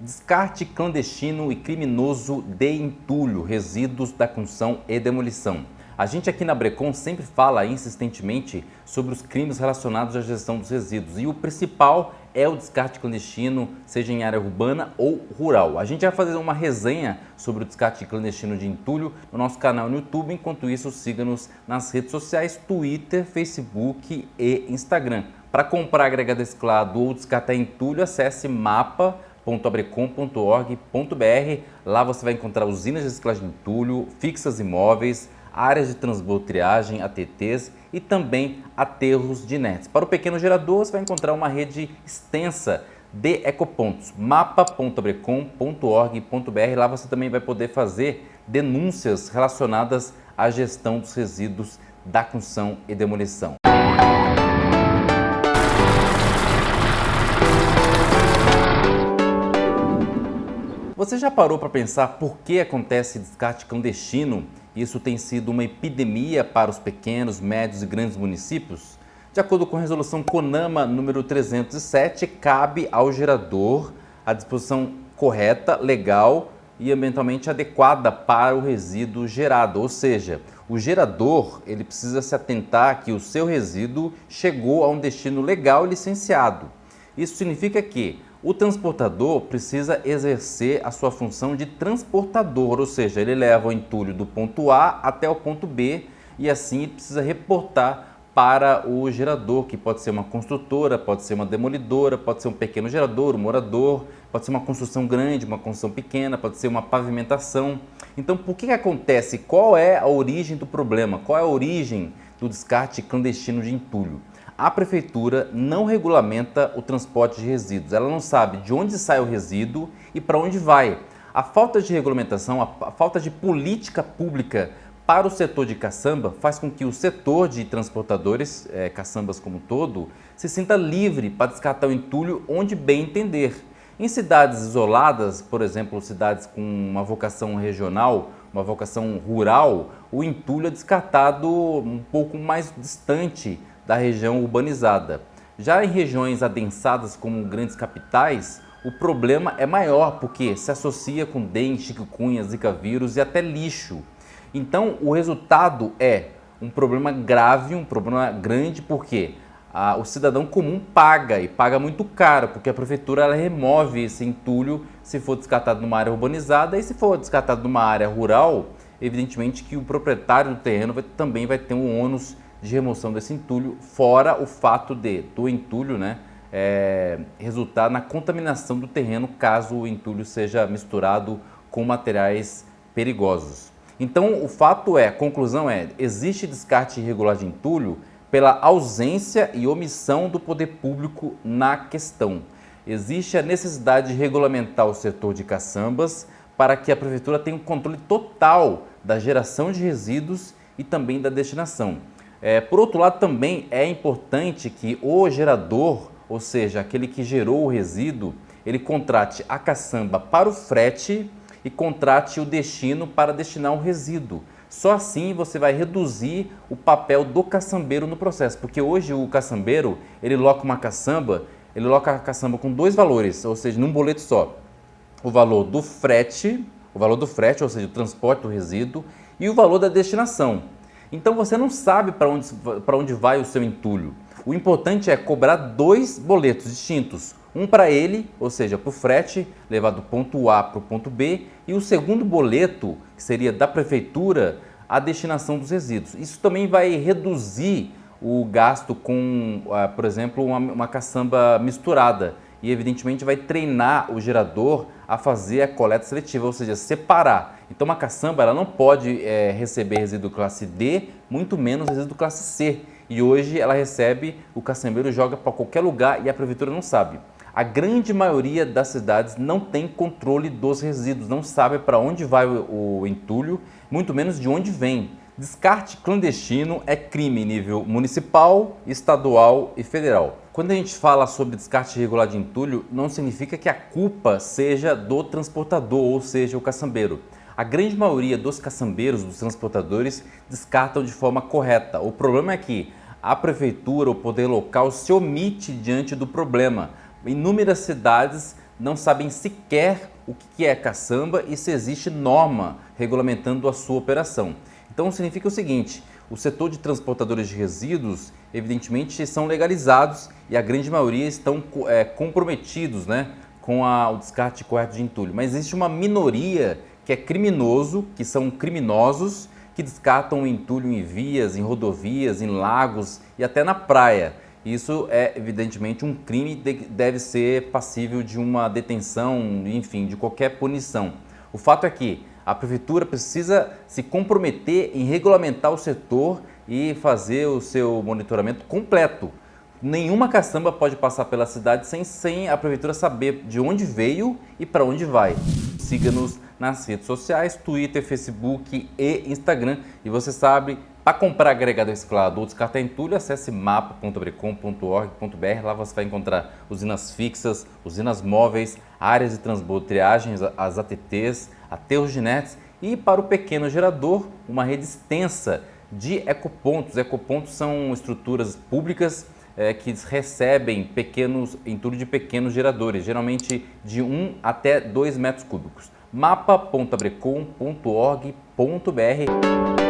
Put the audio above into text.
Descarte clandestino e criminoso de entulho, resíduos da construção e demolição. A gente aqui na Brecon sempre fala insistentemente sobre os crimes relacionados à gestão dos resíduos e o principal é o descarte clandestino, seja em área urbana ou rural. A gente vai fazer uma resenha sobre o descarte clandestino de entulho no nosso canal no YouTube. Enquanto isso, siga-nos nas redes sociais, Twitter, Facebook e Instagram. Para comprar agregado reciclado ou descartar entulho, acesse mapa.abrecon.org.br. Lá você vai encontrar usinas de reciclagem de entulho, fixas imóveis, áreas de transbordo-triagem, ATTs e também aterros de inertes. Para o pequeno gerador, você vai encontrar uma rede extensa de ecopontos, mapa.abrecon.org.br. Lá você também vai poder fazer denúncias relacionadas à gestão dos resíduos da construção e demolição. Você já parou para pensar por que acontece descarte clandestino? Isso tem sido uma epidemia para os pequenos, médios e grandes municípios? De acordo com a resolução CONAMA número 307, cabe ao gerador a disposição correta, legal e ambientalmente adequada para o resíduo gerado. Ou seja, o gerador ele precisa se atentar que o seu resíduo chegou a um destino legal e licenciado. Isso significa que o transportador precisa exercer a sua função de transportador, ou seja, ele leva o entulho do ponto A até o ponto B e assim ele precisa reportar para o gerador, que pode ser uma construtora, pode ser uma demolidora, pode ser um pequeno gerador, um morador, pode ser uma construção grande, uma construção pequena, pode ser uma pavimentação. Então, por que acontece? Qual é a origem do problema? Qual é a origem do descarte clandestino de entulho? A prefeitura não regulamenta o transporte de resíduos, ela não sabe de onde sai o resíduo e para onde vai. A falta de regulamentação, a falta de política pública para o setor de caçamba faz com que o setor de transportadores, caçambas como um todo, se sinta livre para descartar o entulho onde bem entender. Em cidades isoladas, por exemplo, cidades com uma vocação regional, uma vocação rural, o entulho é descartado um pouco mais distante da região urbanizada. Já em regiões adensadas como grandes capitais, o problema é maior porque se associa com dengue, chikungunya, zika vírus e até lixo. Então o resultado é um problema grave, um problema grande porque o cidadão comum paga e paga muito caro porque a prefeitura ela remove esse entulho se for descartado numa área urbanizada e se for descartado numa área rural, evidentemente que o proprietário do terreno também vai ter um ônus de remoção desse entulho, fora o fato do entulho resultar na contaminação do terreno caso o entulho seja misturado com materiais perigosos. Então, o fato a conclusão é, existe descarte irregular de entulho pela ausência e omissão do poder público na questão. Existe a necessidade de regulamentar o setor de caçambas para que a prefeitura tenha um controle total da geração de resíduos e também da destinação. Por outro lado, também é importante que o gerador, ou seja, aquele que gerou o resíduo, ele contrate a caçamba para o frete e contrate o destino para destinar o resíduo. Só assim você vai reduzir o papel do caçambeiro no processo, porque hoje o caçambeiro, ele loca a caçamba com dois valores, ou seja, num boleto só. O valor do frete, ou seja, o transporte do resíduo, e o valor da destinação. Então você não sabe para onde vai o seu entulho. O importante é cobrar dois boletos distintos. Um para ele, ou seja, para o frete, levar do ponto A para o ponto B, e o segundo boleto, que seria da prefeitura, a destinação dos resíduos. Isso também vai reduzir o gasto com, por exemplo, uma caçamba misturada. E evidentemente vai treinar o gerador a fazer a coleta seletiva, ou seja, separar. Então uma caçamba ela não pode receber resíduo classe D, muito menos resíduo classe C. E hoje ela recebe, o caçambeiro joga para qualquer lugar e a prefeitura não sabe. A grande maioria das cidades não tem controle dos resíduos, não sabe para onde vai o entulho, muito menos de onde vem. Descarte clandestino é crime em nível municipal, estadual e federal. Quando a gente fala sobre descarte irregular de entulho, não significa que a culpa seja do transportador, ou seja, o caçambeiro. A grande maioria dos caçambeiros, dos transportadores, descartam de forma correta. O problema é que a prefeitura, o poder local, se omite diante do problema. Inúmeras cidades não sabem sequer o que é caçamba e se existe norma regulamentando a sua operação. Então significa o seguinte: o setor de transportadores de resíduos, evidentemente, são legalizados e a grande maioria estão comprometidos, né, com o descarte correto de entulho. Mas existe uma minoria que é criminoso, que são criminosos, que descartam entulho em vias, em rodovias, em lagos e até na praia. Isso é, evidentemente, um crime que deve ser passível de uma detenção, enfim, de qualquer punição. O fato é que a prefeitura precisa se comprometer em regulamentar o setor e fazer o seu monitoramento completo. Nenhuma caçamba pode passar pela cidade sem a prefeitura saber de onde veio e para onde vai. Siga-nos nas redes sociais, Twitter, Facebook e Instagram. E você sabe, para comprar agregado reciclado ou descartar entulho, acesse mapa.abrecon.org.br. Lá você vai encontrar usinas fixas, usinas móveis, áreas de transbordo, triagens, as ATTs, aterros de nets e, para o pequeno gerador, uma rede extensa de ecopontos. Ecopontos são estruturas públicas que recebem entulho de pequenos geradores, geralmente de 1 até 2 metros cúbicos. mapa.abrecon.org.br